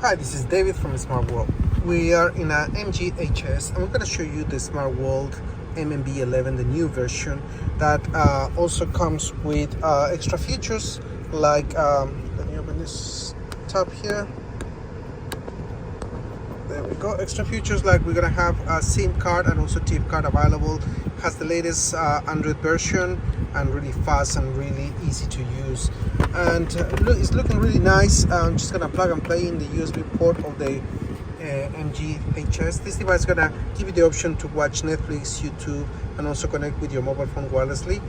Hi, this is David from Smart World. We are in a MG HS and we're going to show you the Smart World MMB11, the new version that also comes with extra features like, let me open this tab here. There we go. Extra features like we're going to have a SIM card and also TIP card available. It has the latest Android version and really fast and really easy to use. And it's looking really nice. I'm just going to plug and play in the USB port of the MG HS. This device is going to give you the option to watch Netflix, YouTube, and also connect with your mobile phone wirelessly.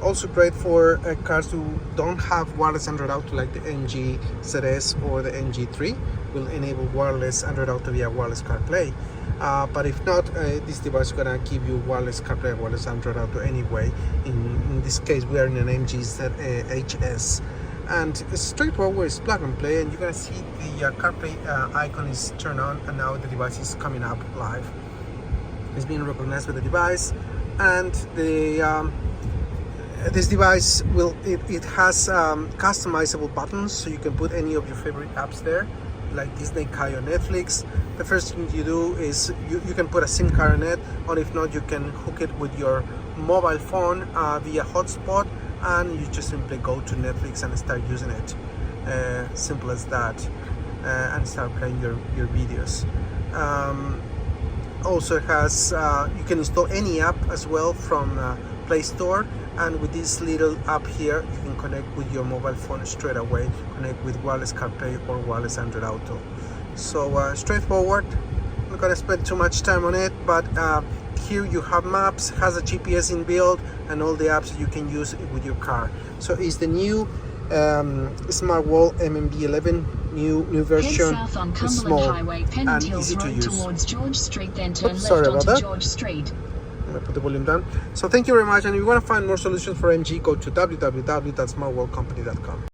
Also great for cars who don't have wireless Android Auto like the MG ZS or the MG3. Will enable wireless Android Auto via wireless CarPlay. But if not, this device is gonna give you wireless CarPlay, wireless Android Auto anyway. In this case, we are in an MG HS, and it's straightforward. It's plug and play, and you're gonna see the CarPlay icon is turned on, and now the device is coming up live. It's being recognized with the device, and this device it has customizable buttons, so you can put any of your favorite apps there, like Disney, Kai, or Netflix. The first thing you do is you can put a SIM card in it, or if not, you can hook it with your mobile phone via hotspot, and you just simply go to Netflix and start using it. Simple as that, and start playing your videos. Also it has you can install any app as well from Play Store, and with this little app here you can connect with your mobile phone straight away, connect with wireless CarPlay or wireless Android Auto. So straightforward. I'm not gonna spend too much time on it, but here you have maps, has a GPS inbuilt, and all the apps you can use with your car. So it's the new Smart World MMB11, new version. Head south on it's Cumberland small Highway, and Pennant easy Hills to Road use. towards George Street, then turn Oops, left sorry about onto that. George Street. I'm gonna put the volume down. So thank you very much, and if you want to find more solutions for MG, go to www.smartworldcompany.com.